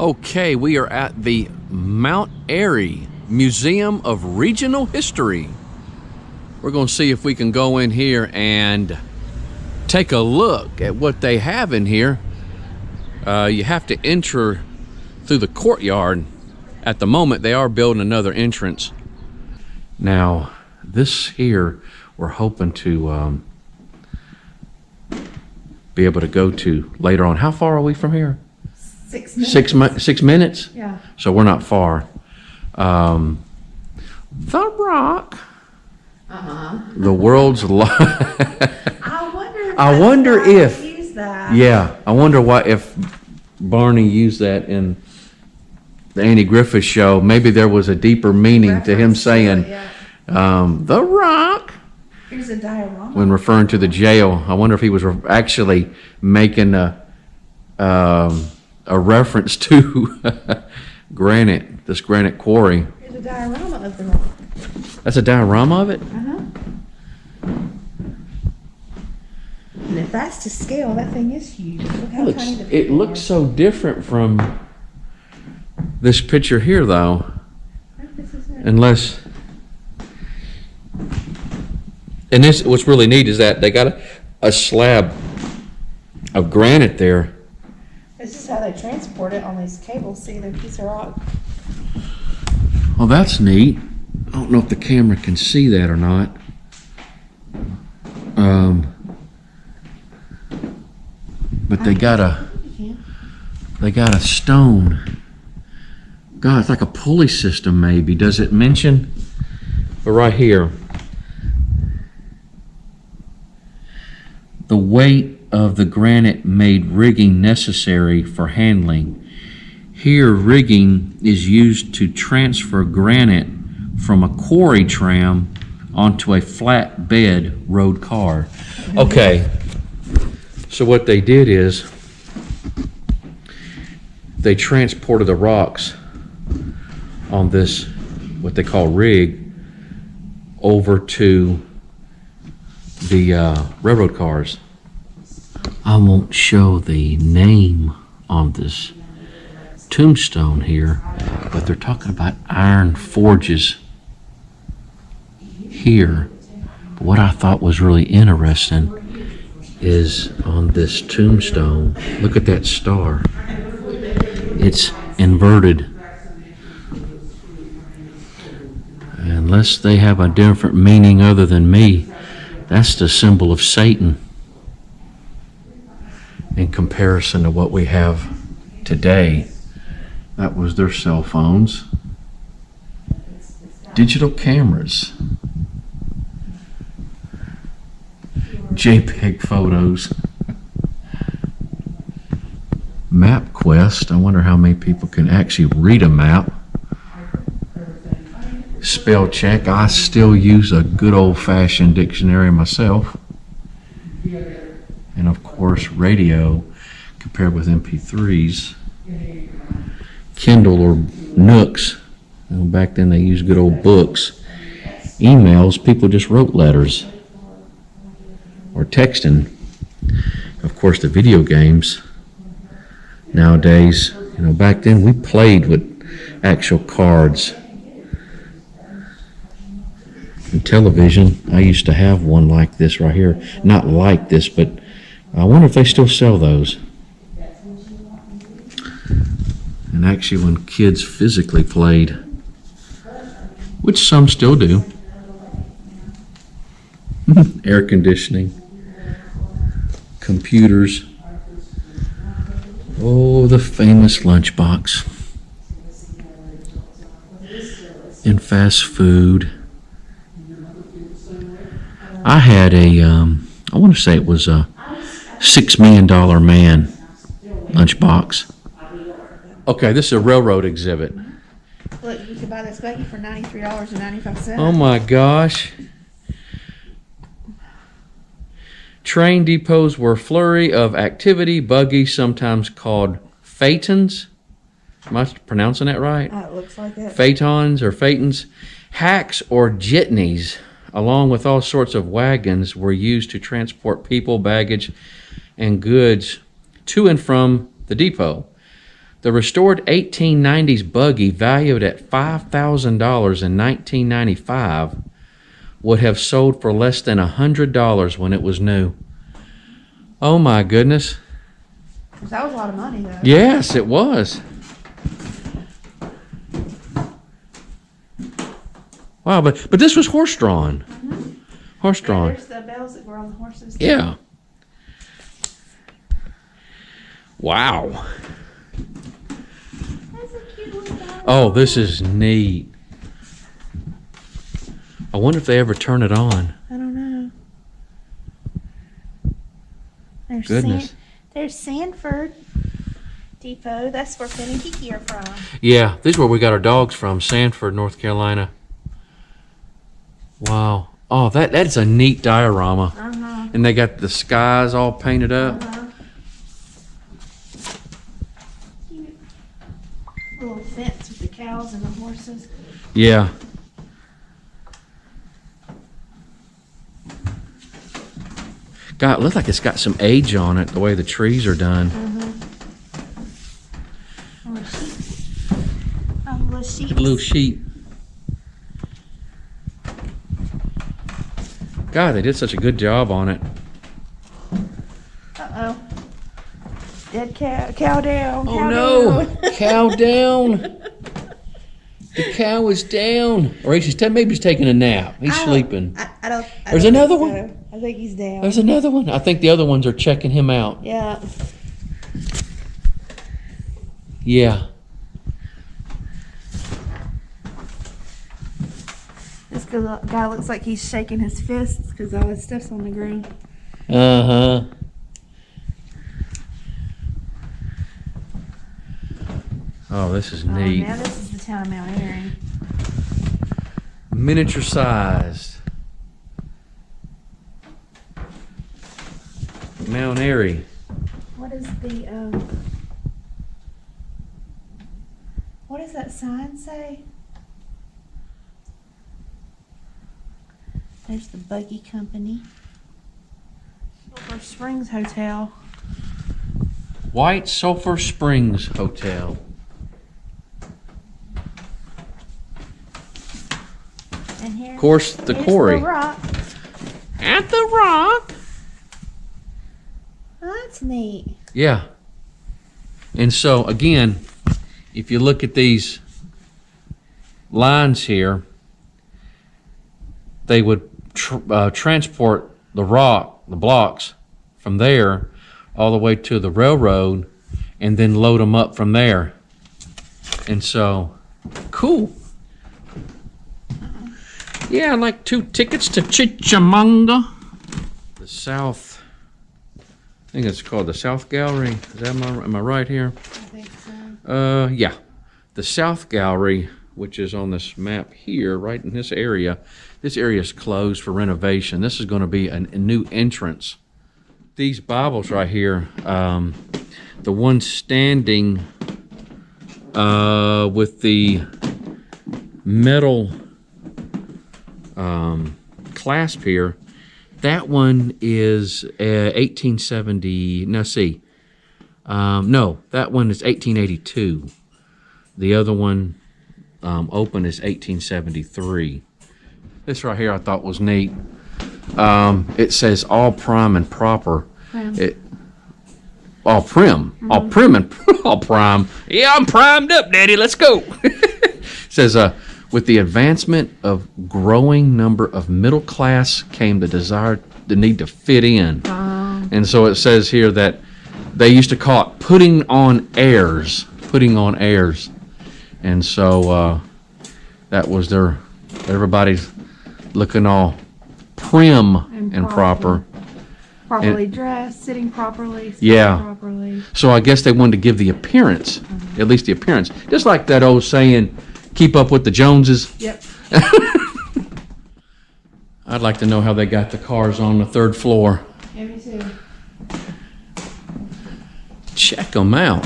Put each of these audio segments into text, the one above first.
Okay, we are at the Mount Airy Museum of Regional History. We're going to see if we can go in here and take a look at what they have in here. You have to enter through the courtyard. At the moment, they are building another entrance. Now, this here, we're hoping to be able to go to later on. How far are we from here? 6 minutes. 6 minutes? Yeah. So we're not far. The Rock. The world's I wonder if use that. Yeah, I wonder why if Barney used that in the Andy Griffith Show. Maybe there was a deeper meaning to him saying The Rock. Here's a diorama. When referring to the jail. I wonder if he was actually making a reference to this granite quarry. Here's a diorama of the rock. That's a diorama of it? And if that's to scale, that thing is huge. Look how tiny the It looks so different from this picture here, though. Unless, and this, what's really neat is that they got a slab of granite there. This is how they transport it on these cables. See, they're a piece of rock. Well, that's neat. I don't know if the camera can see that or not. But they got a stone. God, it's like a pulley system maybe. Does it mention? But right here, the weight of the granite made rigging necessary for handling. Here, rigging is used to transfer granite from a quarry tram onto a flat bed road car. Okay, so what they did is they transported the rocks on this, what they call rig, over to the railroad cars. I won't show the name on this tombstone here, but they're talking about iron forges here. But what I thought was really interesting is on this tombstone, look at that star. It's inverted. Unless they have a different meaning other than me, that's the symbol of Satan in comparison to what we have today. That was their cell phones. Digital cameras. JPEG photos. MapQuest. I wonder how many people can actually read a map. Spell check. I still use a good old-fashioned dictionary myself. And of course, radio compared with MP3s. Kindle or Nooks. Back then they used good old books. Emails, people just wrote letters. Or texting. Of course, the video games. Nowadays, back then we played with actual cards. And television, I used to have one like this right here. Not like this, but I wonder if they still sell those. And actually when kids physically played, which some still do. Air conditioning, computers. Oh, the famous lunchbox. And fast food. I had I want to say it was a $6 Million Man lunchbox. Okay, this is a railroad exhibit. Look, you can buy this buggy for $93.95. Oh my gosh. Train depots were a flurry of activity. Buggies, sometimes called phaetons. Am I pronouncing that right? It looks like it. Phaetons or phaetons. Hacks or jitneys, along with all sorts of wagons, were used to transport people, baggage, and goods to and from the depot. The restored 1890s buggy, valued at $5,000 in 1995, would have sold for less than $100 when it was new. Oh my goodness. That was a lot of money, though. Yes, it was. Wow, but this was horse-drawn. Mm-hmm. Horse-drawn. There's the bells that were on the horses. Yeah. Wow. That's a cute little dog. Oh, this is neat. I wonder if they ever turn it on. I don't know. There's Goodness. There's Sanford Depot. That's where Finn and Kiki are from. Yeah, this is where we got our dogs from, Sanford, North Carolina. Wow. Oh, that's a neat diorama. Uh-huh. And they got the skies all painted up. Uh-huh. Cute. Little fence with the cows and the horses. Yeah. God, it looks like it's got some age on it, the way the trees are done. Oh, a sheep. Oh, little sheep. Little sheep. God, they did such a good job on it. Uh-oh. Dead cow. Cow down. Oh Cow no! down. Cow down! The cow is down. Or maybe he's taking a nap. He's sleeping. I don't. There's don't another think one? so. I think he's down. There's another one. I think the other ones are checking him out. Yeah. Yeah. This guy looks like he's shaking his fists because all his stuff's on the ground. Uh-huh. Oh, this is neat. Now this is the town of Mount Airy. Miniature sized. Mount Airy. What is what does that sign say? There's the Buggy Company. Silver Springs Hotel. White Sulphur Springs Hotel. And here, Of course, the here's quarry. The rock. At the rock. Oh, that's neat. Yeah. And so, again, if you look at these lines here, they would transport the rock, the blocks, from there all the way to the railroad and then load them up from there. And so, cool. Yeah, I'd like 2 tickets to Chickamauga. The South, I think it's called the South Gallery. Is that, am I right here? I think so. Yeah. The South Gallery, which is on this map here, right in this area. This area is closed for renovation. This is going to be a new entrance. These Bibles right here, the one standing with the metal clasp here, that one is 1870. Now see, no, that one is 1882. The other one open is 1873. This right here I thought was neat. It says all prime and proper. Prim. All prim. All prim and all prime. Yeah, I'm primed up, Daddy. Let's go. It says, with the advancement of growing number of middle class came the need to fit in. And so it says here that they used to call it putting on airs. Putting on airs. And so that was everybody's looking all prim and proper. Properly dressed, sitting properly, Yeah. properly. So I guess they wanted to give the appearance, at least the appearance. Just like that old saying, keep up with the Joneses. Yep. I'd like to know how they got the cars on the 3rd floor. Yeah, me too. Check them out.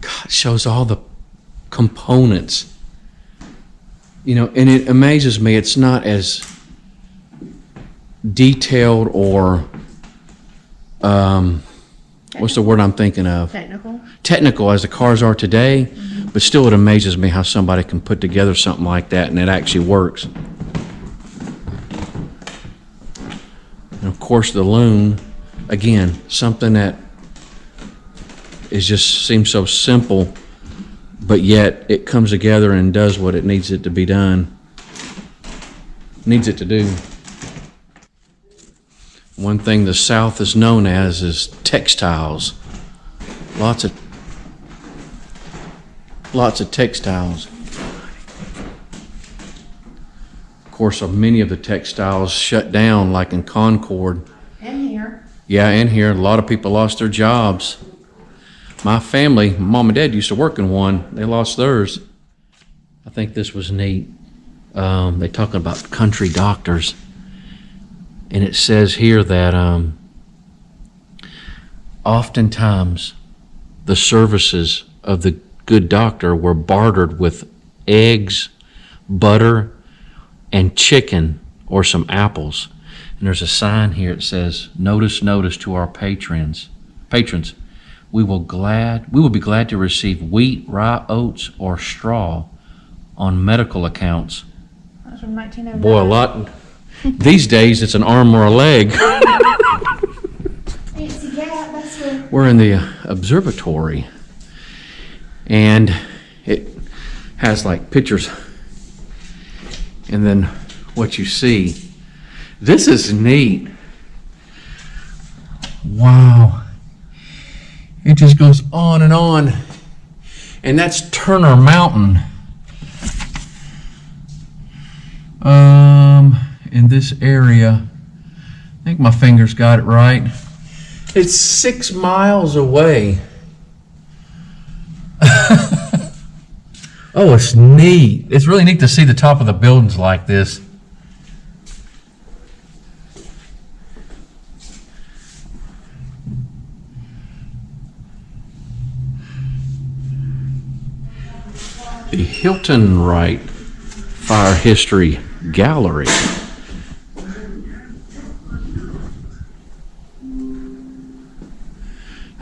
God, it shows all the components. You know, and it amazes me it's not as detailed or what's the word I'm thinking of? Technical as the cars are today, but still it amazes me how somebody can put together something like that and it actually works. And of course the loon, again, something that is just seems so simple, but yet it comes together and does what it needs it to be done. Needs it to do. One thing the South is known as is textiles. Lots of textiles. Of course, many of the textiles shut down, like in Concord. And here. Yeah, and here. A lot of people lost their jobs. My family, mom and dad used to work in one. They lost theirs. I think this was neat. They talking about country doctors. And it says here that oftentimes the services of the good doctor were bartered with eggs, butter, and chicken or some apples. And there's a sign here that says, notice to our patrons. We will be glad to receive wheat, rye, oats, or straw on medical accounts. That's from 1909. Boy, a lot. These days, it's an arm or a leg. We're in the observatory, and it has like pictures, and then what you see. This is neat. Wow. It just goes on, and that's Turner Mountain. In this area, I think my fingers got it right. It's 6 miles away. Oh, it's neat. It's really neat to see the top of the buildings like this. The Hilton Wright Fire History Gallery.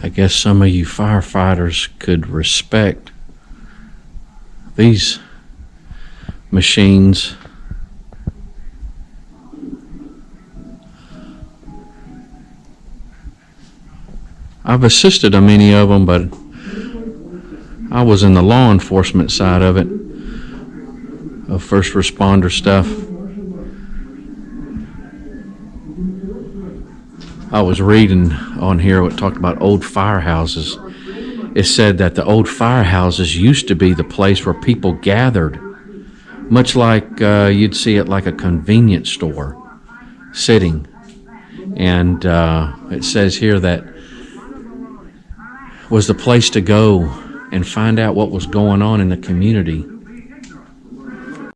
I guess some of you firefighters could respect these machines. I've assisted on many of them, but I was in the law enforcement side of it, of first responder stuff. I was reading on here what talked about old firehouses. It said that the old firehouses used to be the place where people gathered, much like you'd see it like a convenience store, sitting. And it says here that was the place to go and find out what was going on in the community.